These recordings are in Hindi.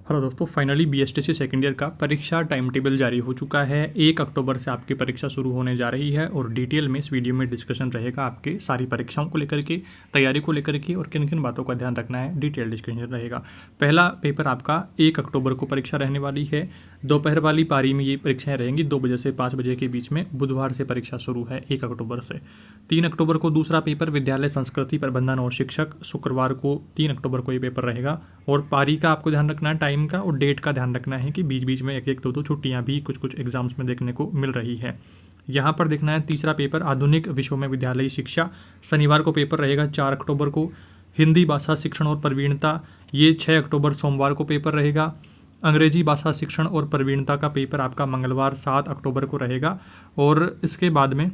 हेलो दोस्तों, फाइनली बीएसटीसी सेकेंड ईयर का परीक्षा टाइम टेबल जारी हो चुका है। 1 अक्टूबर से आपकी परीक्षा शुरू होने जा रही है और डिटेल में इस वीडियो में डिस्कशन रहेगा आपके सारी परीक्षाओं को लेकर के, तैयारी को लेकर के और किन किन बातों का ध्यान रखना है, डिटेल डिस्कशन रहेगा। पहला पेपर आपका 1 अक्टूबर को परीक्षा रहने वाली है। दोपहर वाली पारी में ये परीक्षाएं रहेंगी 2 बजे से 5 बजे के बीच में। बुधवार से परीक्षा शुरू है 1 अक्टूबर से। 3 अक्टूबर को दूसरा पेपर विद्यालय संस्कृति प्रबंधन और शिक्षक, शुक्रवार को 3 अक्टूबर को ये पेपर रहेगा। और पारी का आपको ध्यान रखना है, टाइम का और डेट का ध्यान रखना है कि बीच बीच में एक एक दो छुट्टियां भी कुछ एग्जाम्स में देखने को मिल रही है। यहाँ पर देखना है तीसरा पेपर आधुनिक विषयों में विद्यालयी शिक्षा, शनिवार को पेपर रहेगा 4 अक्टूबर को। हिंदी भाषा शिक्षण और प्रवीणता, ये 6 अक्टूबर सोमवार को पेपर रहेगा। अंग्रेजी भाषा शिक्षण और प्रवीणता का पेपर आपका मंगलवार 7 अक्टूबर को रहेगा। और इसके बाद में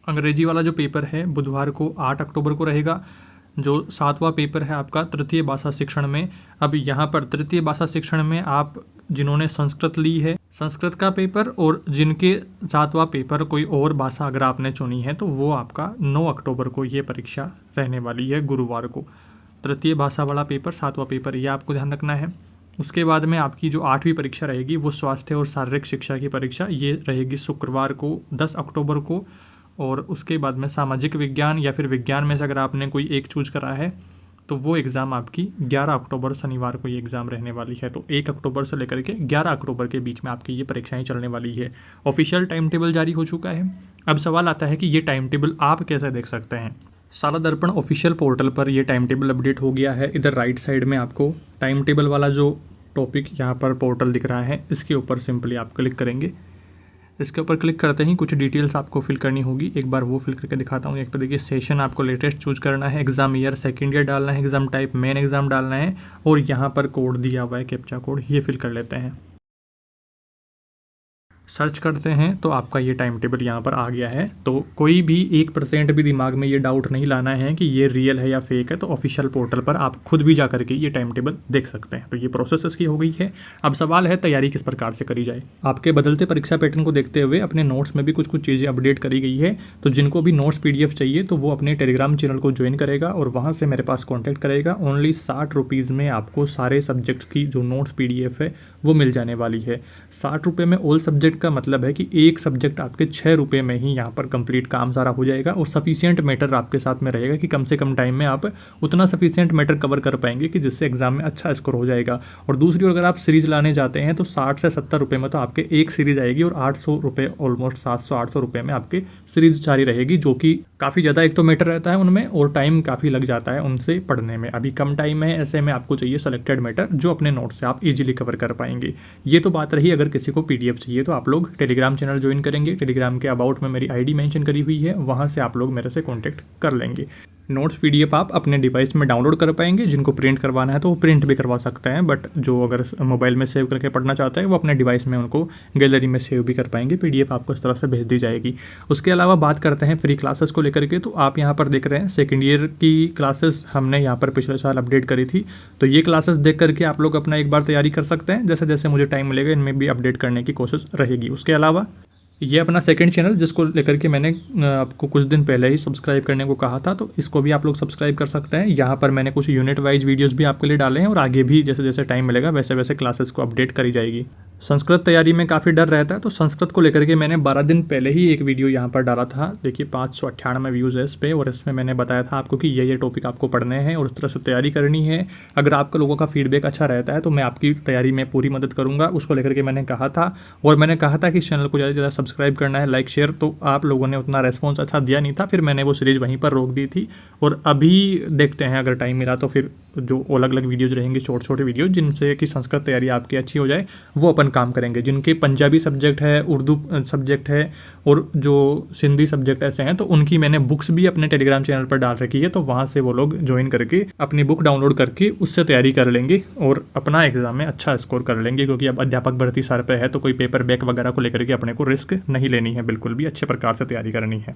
अंग्रेजी वाला जो पेपर है बुधवार को 8 अक्टूबर को रहेगा। जो 7वां पेपर है आपका तृतीय भाषा शिक्षण में। अब यहाँ पर तृतीय भाषा शिक्षण में आप जिन्होंने संस्कृत ली है, संस्कृत का पेपर, और जिनके 7वां पेपर कोई और भाषा अगर आपने चुनी है तो वो आपका 9 अक्टूबर को ये परीक्षा रहने वाली है, गुरुवार को। तृतीय भाषा वाला पेपर 7वां पेपर, ये आपको ध्यान रखना है। उसके बाद में आपकी जो 8वीं परीक्षा रहेगी वो स्वास्थ्य और शारीरिक शिक्षा की परीक्षा, ये रहेगी शुक्रवार को 10 अक्टूबर को। और उसके बाद में सामाजिक विज्ञान या फिर विज्ञान में से अगर आपने कोई एक चूज करा है तो वो एग्ज़ाम आपकी 11 अक्टूबर शनिवार को ये एग्ज़ाम रहने वाली है। तो 1 अक्टूबर से लेकर के 11 अक्टूबर के बीच में आपकी ये परीक्षाएं चलने वाली है। ऑफिशियल टाइम टेबल जारी हो चुका है। अब सवाल आता है कि ये टाइम टेबल आप कैसे देख सकते हैं। शाला दर्पण ऑफिशियल पोर्टल पर ये टाइम टेबल अपडेट हो गया है। इधर राइट साइड में आपको टाइम टेबल वाला जो टॉपिक यहाँ पर पोर्टल दिख रहा है, इसके ऊपर सिंपली आप क्लिक करेंगे। इसके ऊपर क्लिक करते ही कुछ डिटेल्स आपको फिल करनी होगी, एक बार वो फिल करके दिखाता हूँ। एक तो देखिए सेशन आपको लेटेस्ट चूज करना है, एग्जाम ईयर सेकेंड ईयर डालना है, एग्जाम टाइप मेन एग्जाम डालना है, और यहाँ पर कोड दिया हुआ है कैप्चा कोड, ये फिल कर लेते हैं। सर्च करते हैं तो आपका ये टाइम टेबल यहाँ पर आ गया है। तो कोई भी 1% भी दिमाग में ये डाउट नहीं लाना है कि ये रियल है या फेक है। तो ऑफिशियल पोर्टल पर आप खुद भी जा करके ये टाइम टेबल देख सकते हैं। तो ये प्रोसेस इसकी हो गई है। अब सवाल है तैयारी किस प्रकार से करी जाए। आपके बदलते परीक्षा पैटर्न को देखते हुए अपने नोट्स में भी कुछ चीज़ें अपडेट करी गई है। तो जिनको भी नोट्स PDF चाहिए तो वो अपने टेलीग्राम चैनल को ज्वाइन करेगा और वहाँ से मेरे पास कॉन्टैक्ट करेगा। ओनली 60 रुपीज़ में आपको सारे सब्जेक्ट्स की जो नोट्स PDF है वो मिल जाने वाली है। 60 रुपये में ऑल सब्जेक्ट का मतलब है कि एक सब्जेक्ट आपके 6 रुपये में ही यहाँ पर कंप्लीट काम सारा हो जाएगा। और सफिशिएंट मैटर आपके साथ में रहेगा कि कम से कम टाइम में आप उतना सफिशिएंट मैटर कवर कर पाएंगे कि जिससे एग्जाम में अच्छा स्कोर हो जाएगा। और दूसरी ओर अगर आप सीरीज लाने जाते हैं तो 60 से 70 रुपये में तो आपके एक सीरीज आएगी और 800 रुपये, ऑलमोस्ट 700-800 रुपये में आपके सीरीज जारी रहेगी, जो कि काफ़ी ज़्यादा एक तो मैटर रहता है उनमें और टाइम काफ़ी लग जाता है उनसे पढ़ने में। अभी कम टाइम है, ऐसे में आपको चाहिए सेलेक्टेड मैटर जो अपने नोट से आप इजीली कवर कर पाएंगे। ये तो बात रही। अगर किसी को PDF चाहिए तो आप लोग टेलीग्राम चैनल ज्वाइन करेंगे। टेलीग्राम के अबाउट में मेरी ID मेंशन करी हुई है, वहाँ से आप लोग मेरे से कॉन्टैक्ट कर लेंगे। नोट्स PDF आप अपने डिवाइस में डाउनलोड कर पाएंगे। जिनको प्रिंट करवाना है तो वो प्रिंट भी करवा सकते हैं, बट जो अगर मोबाइल में सेव करके पढ़ना चाहते हैं वो अपने डिवाइस में उनको गैलरी में सेव भी कर पाएंगे। PDF आपको इस तरह से भेज दी जाएगी। उसके अलावा बात करते हैं फ्री क्लासेस को लेकर के। तो आप यहाँ पर देख रहे हैं सेकेंड ईयर की क्लासेस हमने यहाँ पर पिछले साल अपडेट करी थी। तो ये क्लासेस देख करके आप लोग अपना एक बार तैयारी कर सकते हैं। जैसे जैसे मुझे टाइम मिलेगा इनमें भी अपडेट करने की कोशिश रहेगी। उसके अलावा ये अपना सेकंड चैनल जिसको लेकर के मैंने आपको कुछ दिन पहले ही सब्सक्राइब करने को कहा था, तो इसको भी आप लोग सब्सक्राइब कर सकते हैं। यहाँ पर मैंने कुछ यूनिट वाइज वीडियोस भी आपके लिए डाले हैं और आगे भी जैसे जैसे टाइम मिलेगा वैसे वैसे क्लासेस को अपडेट करी जाएगी। संस्कृत तैयारी में काफ़ी डर रहता है, तो संस्कृत को लेकर के मैंने 12 दिन पहले ही एक वीडियो यहाँ पर डाला था। देखिए 598 व्यूज़ है इस पर, और इसमें मैंने बताया था आपको कि ये टॉपिक आपको पढ़ने हैं और उस तरह से तैयारी करनी है। अगर आपका लोगों का फीडबैक अच्छा रहता है तो मैं आपकी तैयारी में पूरी मदद करूँगा, उसको लेकर के मैंने कहा था। और मैंने कहा था कि इस चैनल को ज़्यादा से ज़्यादा सब्सक्राइब करना है, लाइक शेयर। तो आप लोगों ने उतना रेस्पॉन्स अच्छा दिया नहीं था, फिर मैंने वो सीरीज़ वहीं पर रोक दी थी। और अभी देखते हैं अगर टाइम मिला तो फिर जो अलग अलग वीडियोज़ रहेंगे, छोटे वीडियो जिनसे कि संस्कृत तैयारी आपकी अच्छी हो जाए, वो अपन काम करेंगे। जिनके पंजाबी सब्जेक्ट है, उर्दू सब्जेक्ट है और जो सिंधी सब्जेक्ट ऐसे हैं, तो उनकी मैंने बुक्स भी अपने टेलीग्राम चैनल पर डाल रखी है। तो वहाँ से वो लोग ज्वाइन करके अपनी बुक डाउनलोड करके उससे तैयारी कर लेंगे और अपना एग्जाम में अच्छा स्कोर कर लेंगे। क्योंकि अब अध्यापक भर्ती सर पे है तो कोई पेपर बैक वगैरह को लेकर के अपने को रिस्क नहीं लेनी है, बिल्कुल भी अच्छे प्रकार से तैयारी करनी है।